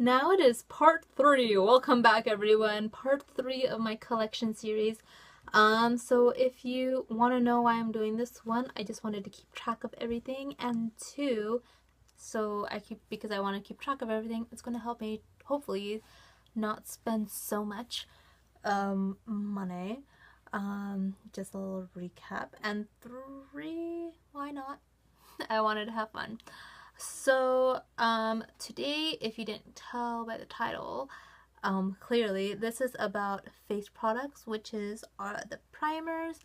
Now it is part 3. Welcome back, everyone. Part 3 of my collection series. So if you want to know why I'm doing this, one, I just wanted to keep track of everything, and two, because I want to keep track of everything, it's going to help me hopefully not spend so much money. Just a little recap. And three, why not? I wanted to have fun. So, today, if you didn't tell by the title, clearly, this is about face products, which are the primers,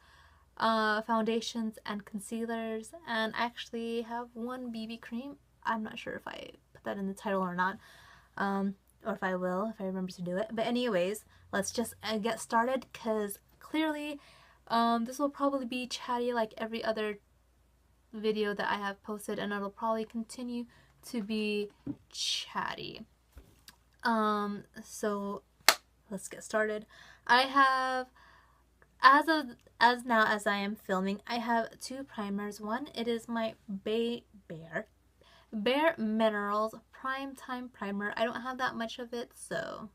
foundations, and concealers. And I actually have one BB cream. I'm not sure if I put that in the title or not, or if I will, if I remember to do it. But anyways, let's just get started, because clearly, this will probably be chatty like every other video that I have posted, and it'll probably continue to be chatty. So let's get started. I have, as now as I am filming, I have two primers. One, it is my Bare Minerals Prime Time Primer. I don't have that much of it, so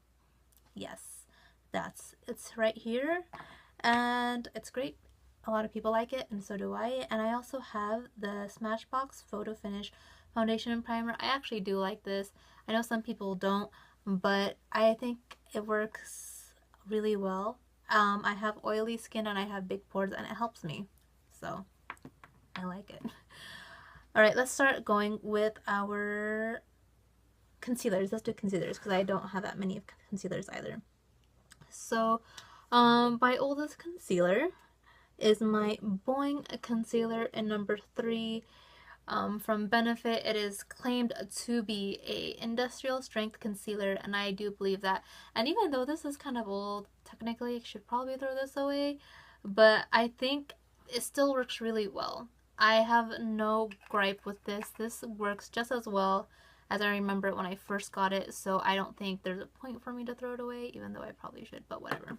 yes, it's right here, and it's great. A lot of people like it, and so do I. And I also have the Smashbox Photo Finish Foundation and Primer. I actually do like this. I know some people don't, but I think it works really well. I have oily skin and I have big pores, and it helps me, so I like it. Alright, let's start going with our concealers. Let's do concealers, because I don't have that many of concealers either. So, my oldest concealer is my Boing concealer in number 3 from Benefit. It is claimed to be a industrial strength concealer, and I do believe that. And even though this is kind of old, technically I should probably throw this away, but I think it still works really well. I have no gripe with this. This works just as well as I remember it when I first got it, so I don't think there's a point for me to throw it away, even though I probably should, but whatever.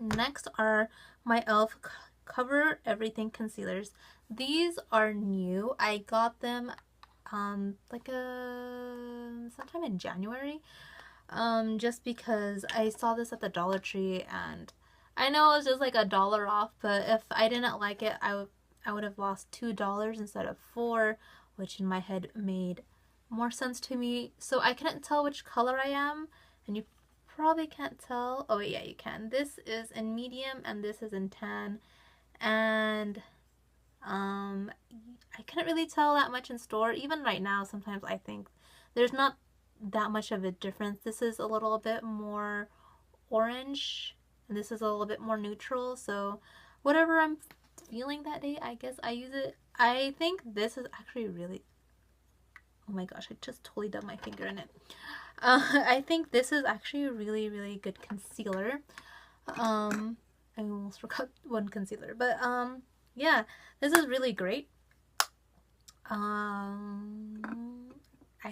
Next are my e.l.f. Cover Everything concealers. These are new. I got them sometime in January, just because I saw this at the Dollar Tree, and I know it was just like $1 off, but if I didn't like it, I would have lost $2 instead of 4, which in my head made more sense to me. So I couldn't tell which color I am, and you probably can't tell. Oh yeah, you can. This is in medium and this is in tan, and I couldn't really tell that much in store. Even right now, sometimes I think there's not that much of a difference. This is a little bit more orange and this is a little bit more neutral, so whatever I'm feeling that day, I guess I use it. I think this is actually really, oh my gosh, I just totally dubbed my finger in it. I think this is actually a really, really good concealer. I almost forgot one concealer, but yeah, this is really great. I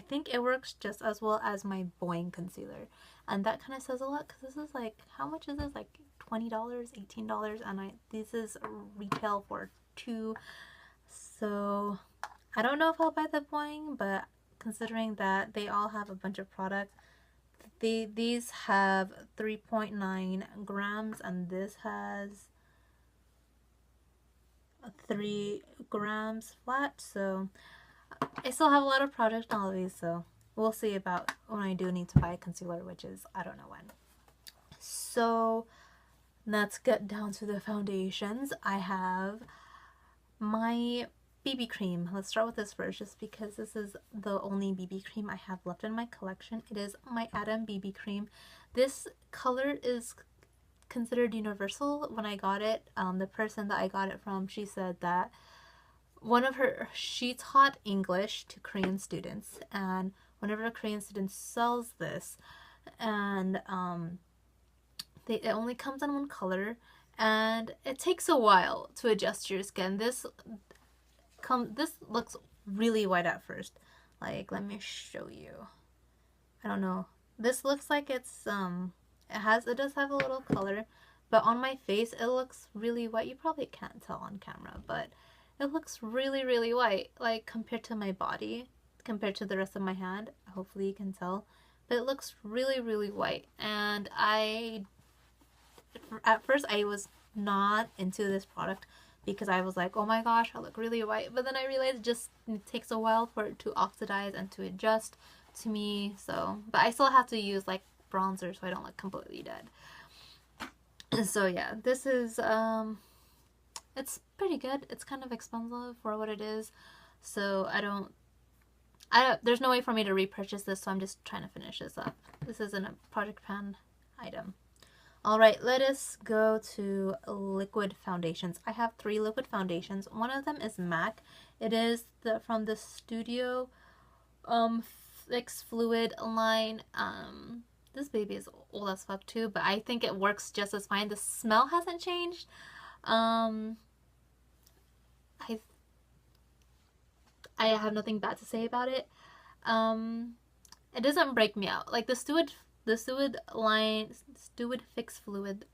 think it works just as well as my Boing concealer, and that kind of says a lot, because this is like, how much is this? Like $20, $18, and this is retail for $2. So I don't know if I'll buy the Boing, but considering that they all have a bunch of products, these have 3.9 grams and this has 3 grams flat, so I still have a lot of product on all these, so we'll see about when I do need to buy a concealer, which is I don't know when. So let's get down to the foundations. I have my BB cream. Let's start with this first, just because this is the only BB cream I have left in my collection. It is my Adam BB cream. This color is considered universal. When I got it, the person that I got it from, she said that she taught English to Korean students, and whenever a Korean student sells this, and it only comes in one color, and it takes a while to adjust your skin. This looks really white at first. Like, let me show you. I don't know. This looks like it's it does have a little color, but on my face it looks really white. You probably can't tell on camera, but it looks really, really white, like compared to my body, compared to the rest of my hand. Hopefully you can tell. but it looks really, really white. And at first I was not into this product because I was like, oh my gosh, I look really white. But then I realized it takes a while for it to oxidize and to adjust to me. So, but I still have to use like bronzer so I don't look completely dead. So yeah, this is it's pretty good. It's kind of expensive for what it is. So there's no way for me to repurchase this, so I'm just trying to finish this up. This isn't a Project Pan item. Alright, let us go to liquid foundations. I have 3 liquid foundations. One of them is MAC. It is from the Studio Fix Fluid line. This baby is old as fuck too, but I think it works just as fine. The smell hasn't changed. I have nothing bad to say about it. It doesn't break me out. Like the Stuid Fix Fluid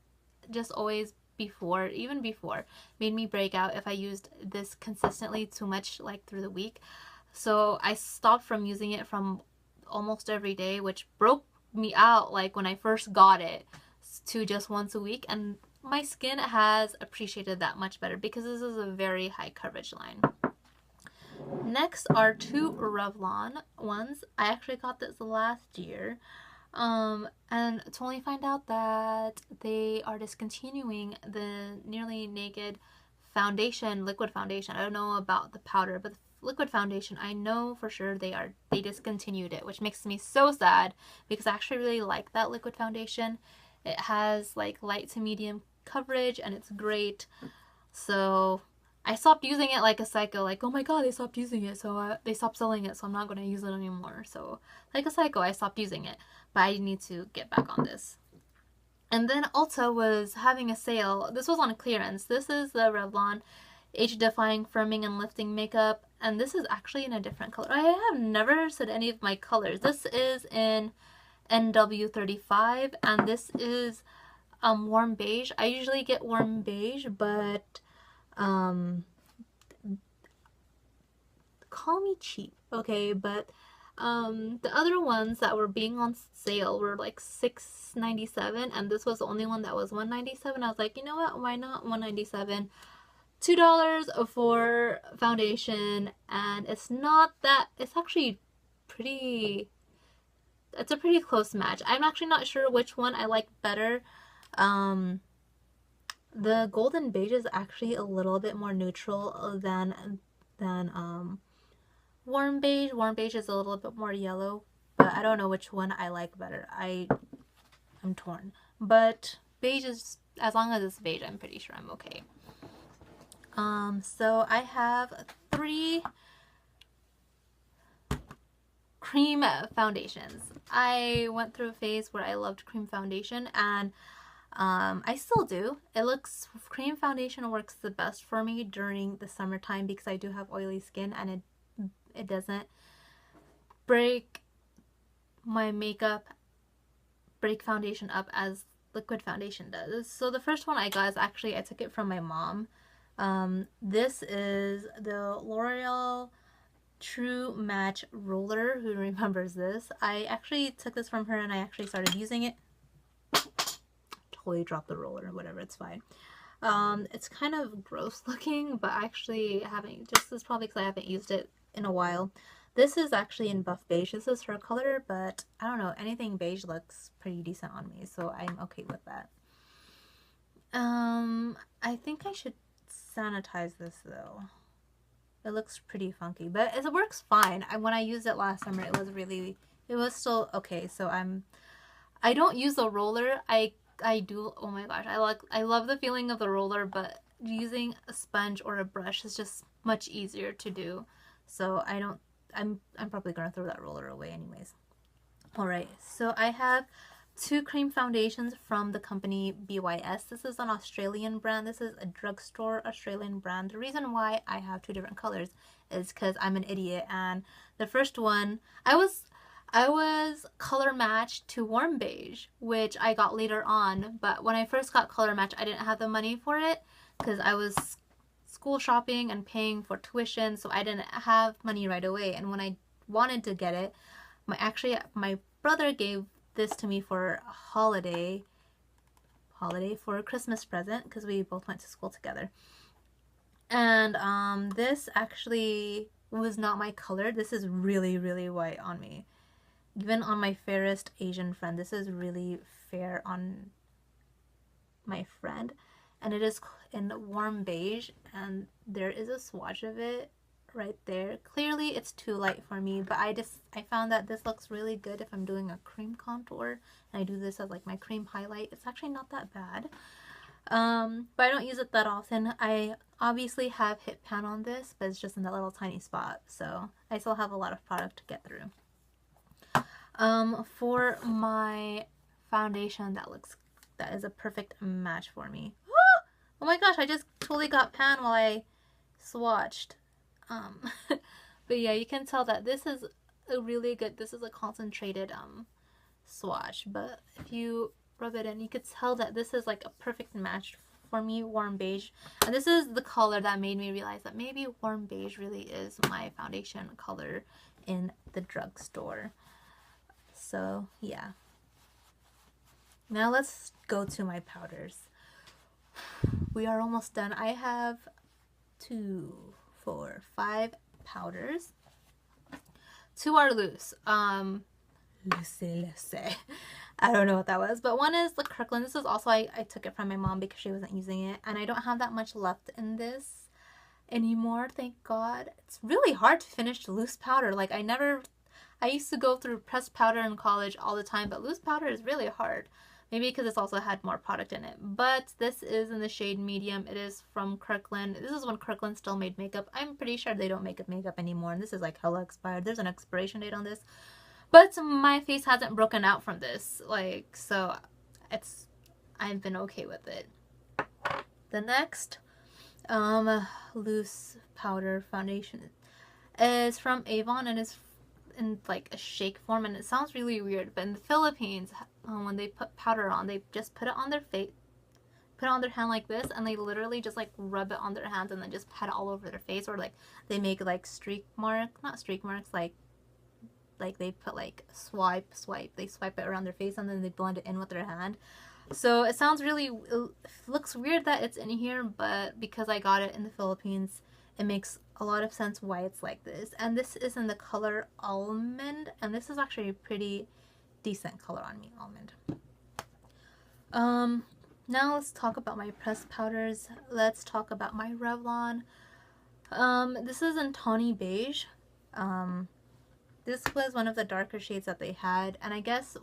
just always even before made me break out if I used this consistently too much, like through the week. So I stopped from using it from almost every day, which broke me out like when I first got it to just once a week, and my skin has appreciated that much better because this is a very high coverage line. Next are 2 Revlon ones. I actually got this last year. And to only find out that they are discontinuing the Nearly Naked foundation, liquid foundation. I don't know about the powder, but the liquid foundation, I know for sure they discontinued it, which makes me so sad because I actually really like that liquid foundation. It has like light to medium coverage and it's great. So I stopped using it like a psycho, like, oh my god, they stopped using it, so they stopped selling it, so I'm not going to use it anymore. So, like a psycho, I stopped using it, but I need to get back on this. And then Ulta was having a sale. This was on clearance. This is the Revlon Age-Defying Firming and Lifting Makeup, and this is actually in a different color. I have never said any of my colors. This is in NW35, and this is warm beige. I usually get warm beige, but call me cheap, okay? But the other ones that were being on sale were like $6.97, and this was the only one that was $1.97. I was like, you know what, why not $1.97? $2 for foundation, and it's actually it's a pretty close match. I'm actually not sure which one I like better. The golden beige is actually a little bit more neutral than warm beige. Warm beige is a little bit more yellow, but I don't know which one I like better. I'm torn. But beige is, as long as it's beige, I'm pretty sure I'm okay. So I have 3 cream foundations. I went through a phase where I loved cream foundation, and I still do. Cream foundation works the best for me during the summertime because I do have oily skin, and it doesn't break my makeup, break foundation up as liquid foundation does. So the first one I got is actually, I took it from my mom. This is the L'Oreal True Match Roller. Who remembers this? I actually took this from her and I actually started using it. Totally dropped the roller, whatever, it's fine. It's kind of gross looking, but I actually haven't, this is probably because I haven't used it in a while. This is actually in buff beige. This is her color, but I don't know, anything beige looks pretty decent on me, so I'm okay with that. I think I should sanitize this though. It looks pretty funky, but it works fine. When I used it last summer, it was still okay. So I don't use a roller. I do, oh my gosh, I love the feeling of the roller, but using a sponge or a brush is just much easier to do. So I'm probably gonna throw that roller away anyways. Alright, so I have 2 cream foundations from the company BYS. This is an Australian brand. This is a drugstore Australian brand. The reason why I have 2 different colors is because I'm an idiot, and the first one, I was color matched to warm beige, which I got later on, but when I first got color match, I didn't have the money for it because I was school shopping and paying for tuition, so I didn't have money right away. And when I wanted to get it, my brother gave this to me for a holiday for a Christmas present because we both went to school together. And this actually was not my color. This is really, really white on me. Even on my fairest Asian friend, this is really fair on my friend. And it is in warm beige, and there is a swatch of it right there. Clearly it's too light for me, but I found that this looks really good if I'm doing a cream contour and I do this as like my cream highlight. It's actually not that bad. But I don't use it that often. I obviously have hit pan on this, but it's just in that little tiny spot, so I still have a lot of product to get through. For my foundation, that is a perfect match for me. Oh my gosh, I just totally got pan while I swatched. But yeah, you can tell that this is a really good, this is a concentrated swatch, but if you rub it in, you could tell that this is like a perfect match for me, warm beige. And this is the color that made me realize that maybe warm beige really is my foundation color in the drugstore. So yeah. Now let's go to my powders. We are almost done. I have 2, 4, 5 powders. 2 are loose. Loose. I don't know what that was, but one is the Kirkland. This is also, I took it from my mom because she wasn't using it, and I don't have that much left in this anymore, thank God. It's really hard to finish loose powder. Like I used to go through pressed powder in college all the time, but loose powder is really hard. Maybe because it's also had more product in it. But this is in the shade medium. It is from Kirkland. This is when Kirkland still made makeup. I'm pretty sure they don't make makeup anymore, and this is like hella expired. There's an expiration date on this. But my face hasn't broken out from this, like, so I've been okay with it. The next loose powder foundation is from Avon, and is in like a shake form, and it sounds really weird, but in the Philippines, when they put powder on, they just put it on their face, put it on their hand like this, and they literally just like rub it on their hands and then just pat it all over their face, or like they make like not streak marks, like they put like they swipe it around their face and then they blend it in with their hand. So it sounds really, it looks weird that it's in here, but because I got it in the Philippines, it makes a lot of sense why it's like this. And this is in the color Almond, and this is actually a pretty decent color on me, Almond. Now let's talk about my pressed powders. Let's talk about my Revlon. This is in Tawny Beige. This was one of the darker shades that they had, and I guess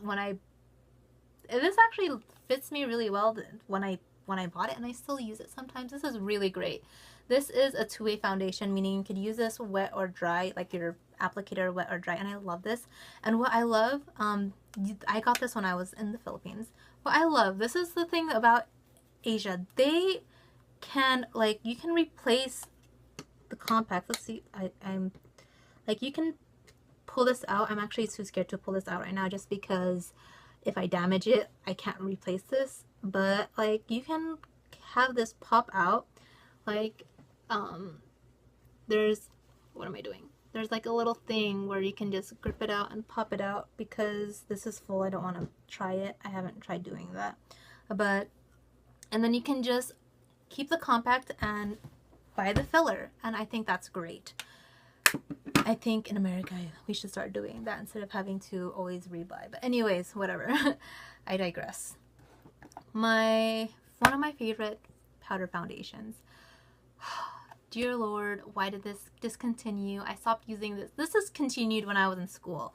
this actually fits me really well when I bought it, and I still use it sometimes. This is really great. This is a two-way foundation, meaning you could use this wet or dry, like your applicator wet or dry, and I love this. And what I love, I got this when I was in the Philippines. What I love, this is the thing about Asia, they can, like, you can replace the compacts. Let's see, I'm like, you can pull this out. I'm actually too scared to pull this out right now just because if I damage it, I can't replace this. But like, you can have this pop out. Like, there's, what am I doing? There's like a little thing where you can just grip it out and pop it out. Because this is full, I don't want to try it. I haven't tried doing that. But, and then you can just keep the compact and buy the filler. And I think that's great. I think in America we should start doing that instead of having to always rebuy. But anyways, whatever. I digress. One of my favorite powder foundations. Dear Lord, why did this discontinue? I stopped using this. This discontinued when I was in school.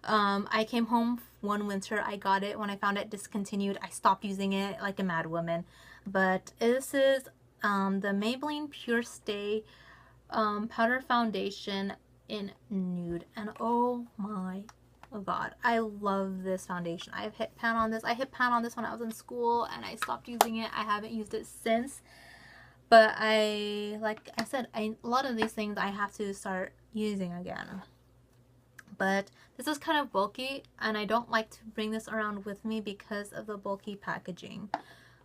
I came home one winter. I got it. When I found it discontinued, I stopped using it like a mad woman. But this is the Maybelline Pure Stay powder foundation in nude, and oh my god, I love this foundation. I've hit pan on this. I hit pan on this when I was in school and I stopped using it. I haven't used it since, but like I said, a lot of these things I have to start using again. But this is kind of bulky, and I don't like to bring this around with me because of the bulky packaging.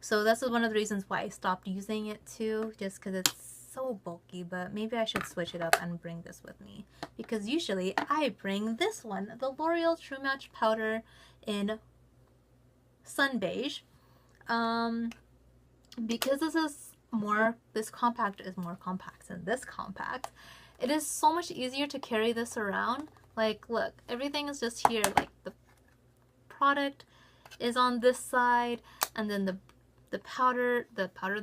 So this is one of the reasons why I stopped using it too, just because it's so bulky, but maybe I should switch it up and bring this with me, because usually I bring this one, the L'Oreal True Match Powder in Sun Beige. Because this compact is more compact than this compact, it is so much easier to carry this around. Like, look, everything is just here. Like, the product is on this side, and then the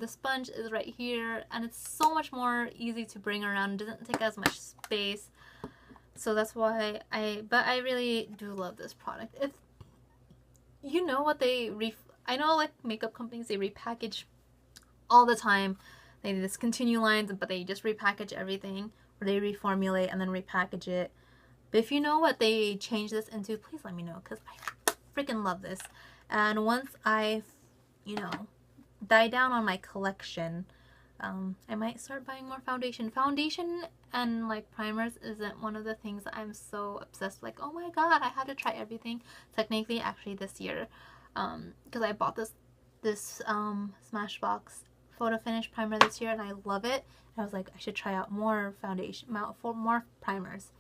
sponge is right here, and it's so much more easy to bring around. It doesn't take as much space. So that's why but I really do love this product. If you know what I know, like, makeup companies, they repackage all the time. They discontinue lines, but they just repackage everything, or they reformulate and then repackage it. But if you know what they change this into, please let me know, because I freaking love this. And once I, die down on my collection, I might start buying more foundation. Foundation and like primers isn't one of the things that I'm so obsessed, like, oh my god, I have to try everything. Technically, actually this year, because I bought this Smashbox Photo Finish primer this year, and I love it. I was like, I should try out more more primers.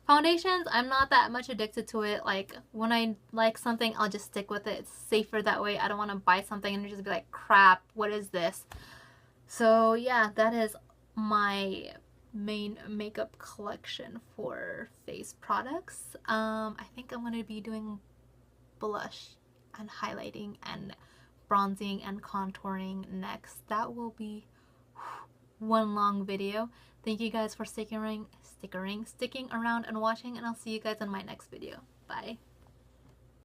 Foundations, I'm not that much addicted to it. Like, when I like something, I'll just stick with it. It's safer that way. I don't want to buy something and just be like, crap, what is this? So yeah, that is my main makeup collection for face products. I think I'm going to be doing blush and highlighting and bronzing and contouring next. That will be one long video. Thank you guys for sticking around and watching, and I'll see you guys in my next video. Bye.